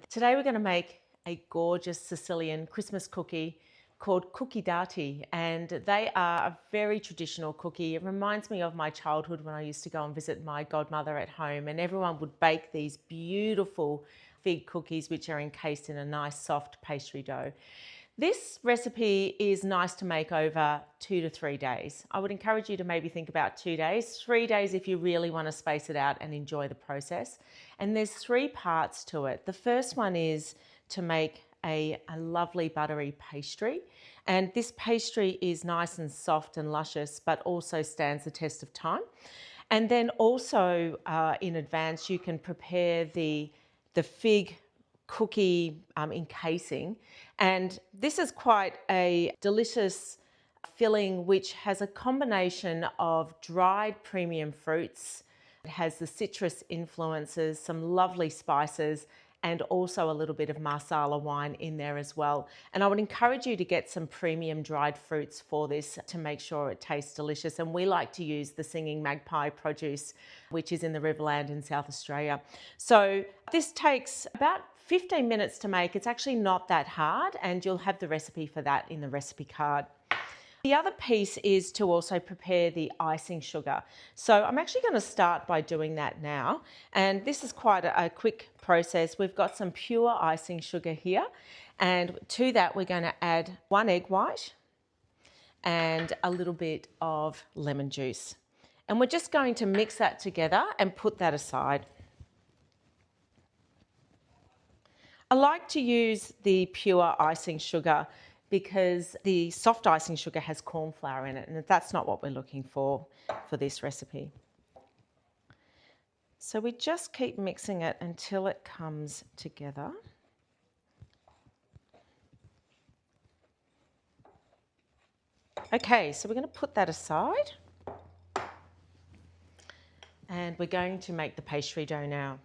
Today we're going to make a gorgeous Sicilian Christmas cookie called Cuccidati, and they are a very traditional cookie. It reminds me of my childhood when I used to go and visit my godmother at home, and everyone would bake these beautiful fig cookies which are encased in a nice soft pastry dough. This recipe is nice to make over 2 to 3 days. I would encourage you to maybe think about 2 days, 3 days if you really want to space it out and enjoy the process. And there's 3 parts to it. The first one is to make a lovely buttery pastry. And this pastry is nice and soft and luscious, but also stands the test of time. And then also in advance, you can prepare the fig cookie encasing, and this is quite a delicious filling which has a combination of dried premium fruits. It has the citrus influences, some lovely spices, and also a little bit of Marsala wine in there as well. And I would encourage you to get some premium dried fruits for this to make sure it tastes delicious. And we like to use the singing Magpie produce, which is in the Riverland in South Australia. So this takes about 15 minutes to make. It's actually not that hard, and you'll have the recipe for that in the recipe card. The other piece is to also prepare the icing sugar. So I'm actually going to start by doing that now. And this is quite a quick process. We've got some pure icing sugar here. And to that, we're going to add 1 egg white and a little bit of lemon juice. And we're just going to mix that together and put that aside. I like to use the pure icing sugar because the soft icing sugar has corn flour in it, and that's not what we're looking for this recipe. So we just keep mixing it until it comes together. Okay, so we're going to put that aside, and we're going to make the pastry dough now.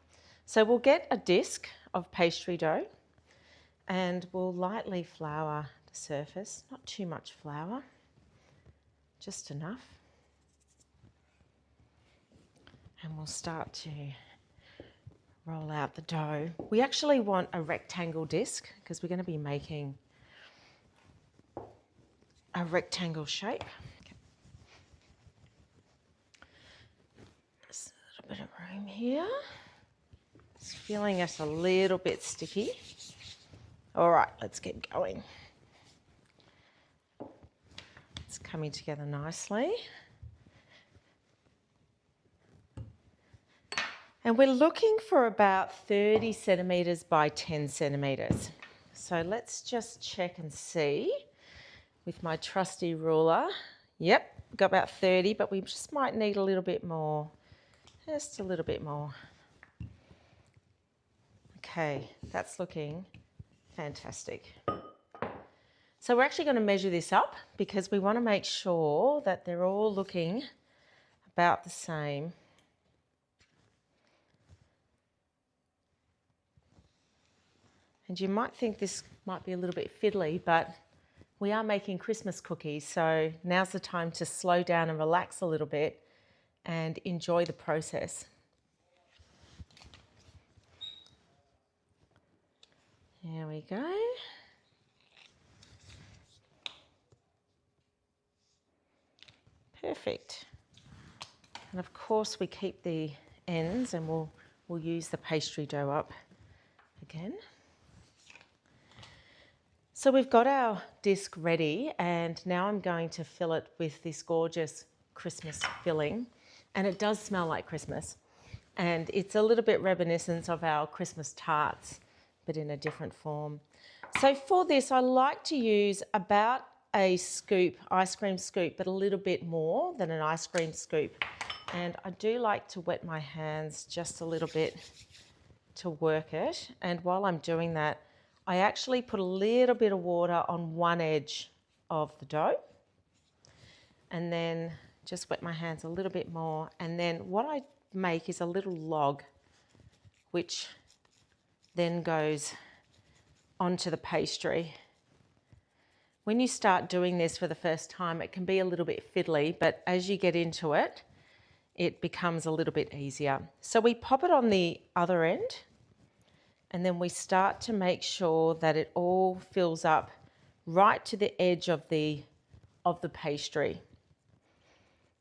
So we'll get a disc of pastry dough and we'll lightly flour the surface, not too much flour, just enough. And we'll start to roll out the dough. We actually want a rectangle disc because we're going to be making a rectangle shape. Just a little bit of room here. It's feeling us a little bit sticky. All right, let's get going. It's coming together nicely. And we're looking for about 30 centimetres by 10 centimetres. So let's just check and see with my trusty ruler. Yep, got about 30, but we just might need a little bit more. Just a little bit more. Okay, that's looking fantastic. So we're actually going to measure this up because we want to make sure that they're all looking about the same. And you might think this might be a little bit fiddly, but we are making Christmas cookies, so now's the time to slow down and relax a little bit and enjoy the process. There we go. Perfect. And of course we keep the ends, and we'll use the pastry dough up again. So we've got our disc ready, and now I'm going to fill it with this gorgeous Christmas filling, and it does smell like Christmas, and it's a little bit reminiscent of our Christmas tarts, but in a different form. So for this, I like to use about a scoop, ice cream scoop, but a little bit more than an ice cream scoop. And I do like to wet my hands just a little bit to work it. And while I'm doing that, I actually put a little bit of water on one edge of the dough, and then just wet my hands a little bit more. And then what I make is a little log, which then goes onto the pastry. When you start doing this for the first time, it can be a little bit fiddly, but as you get into it, it becomes a little bit easier. So we pop it on the other end, And then we start to make sure that it all fills up right to the edge of the pastry.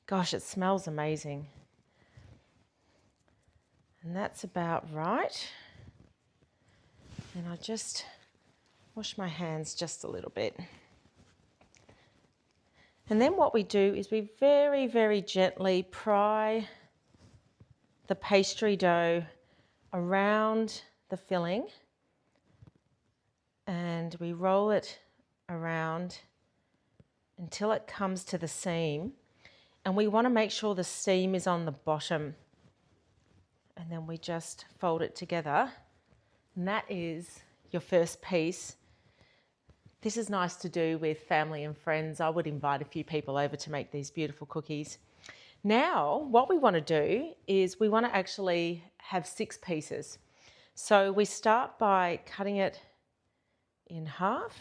Gosh, it smells amazing. And that's about right. And I just wash my hands just a little bit. And then what we do is we very, very gently pry the pastry dough around the filling, and we roll it around until it comes to the seam. And we want to make sure the seam is on the bottom. And then we just fold it together. And that is your first piece. This is nice to do with family and friends. I would invite a few people over to make these beautiful cookies. Now, what we want to do is we want to actually have 6 pieces. So we start by cutting it in half.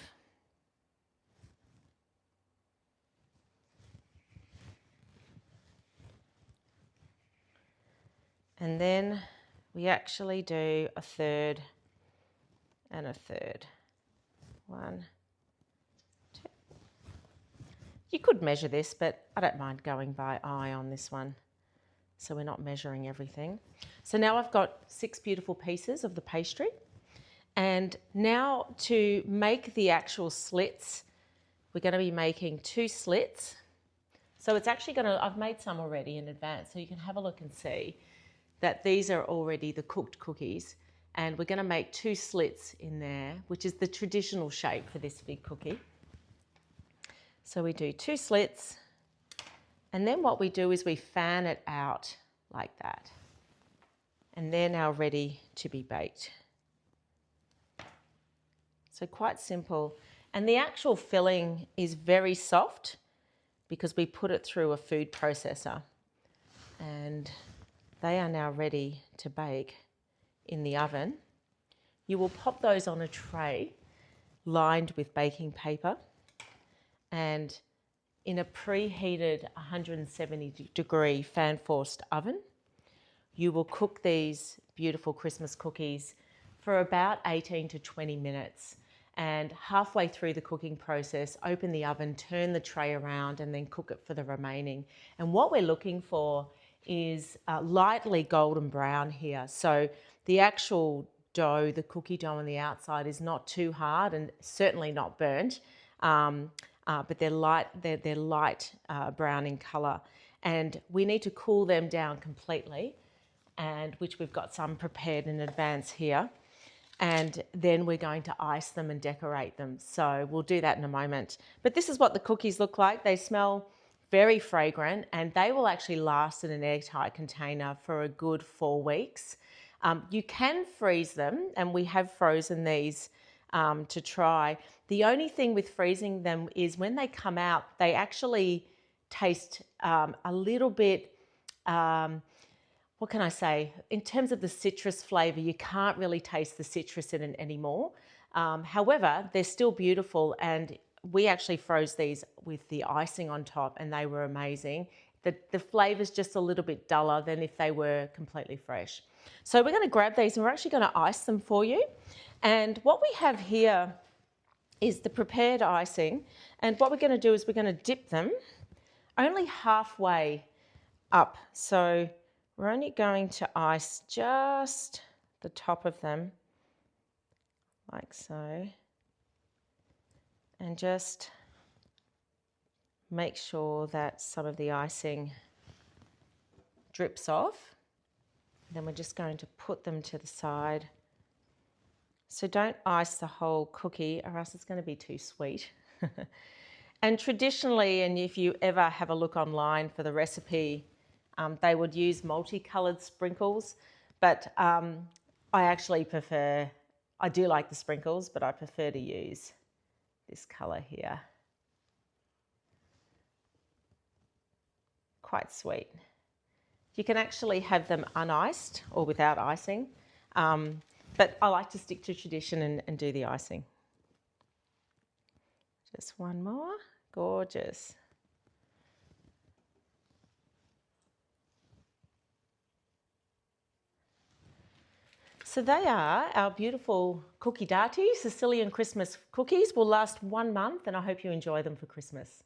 And then we actually do a third and a third. 1, 2. You could measure this, but I don't mind going by eye on this one. So we're not measuring everything. So now I've got 6 beautiful pieces of the pastry. And now to make the actual slits, we're going to be making 2 slits. So it's actually going to, I've made some already in advance, so you can have a look and see that these are already the cooked cookies. And we're going to make 2 slits in there, which is the traditional shape for this fig cookie. So we do 2 slits, and then what we do is we fan it out like that. And they're now ready to be baked. So quite simple. And the actual filling is very soft because we put it through a food processor. And they are now ready to bake in the oven. You will pop those on a tray lined with baking paper, and in a preheated 170-degree fan-forced oven, you will cook these beautiful Christmas cookies for about 18 to 20 minutes. And halfway through the cooking process, open the oven, turn the tray around, and then cook it for the remaining. And what we're looking for is lightly golden brown here. So the actual dough, the cookie dough on the outside, is not too hard and certainly not burnt, but they're light brown in colour. And we need to cool them down completely, and which we've got some prepared in advance here. And then we're going to ice them and decorate them. So we'll do that in a moment. But this is what the cookies look like. They smell very fragrant, and they will actually last in an airtight container for a good 4 weeks. You can freeze them, and we have frozen these to try. The only thing with freezing them is when they come out, they actually taste a little bit, what can I say? In terms of the citrus flavour, you can't really taste the citrus in it anymore. However, they're still beautiful, and we actually froze these with the icing on top, and they were amazing. The flavour's just a little bit duller than if they were completely fresh. So we're going to grab these, and we're actually going to ice them for you. And what we have here is the prepared icing. And what we're going to do is we're going to dip them only halfway up. So we're only going to ice just the top of them, like so. And just make sure that some of the icing drips off. Then we're just going to put them to the side. So don't ice the whole cookie, or else it's going to be too sweet. And traditionally, and if you ever have a look online for the recipe, they would use multicoloured sprinkles, but I actually prefer, I do like the sprinkles, but I prefer to use this colour here. Quite sweet. You can actually have them uniced or without icing, but I like to stick to tradition and do the icing. Just one more. Gorgeous. So they are our beautiful cuccidati, Sicilian Christmas cookies. Will last 1 month and I hope you enjoy them for Christmas.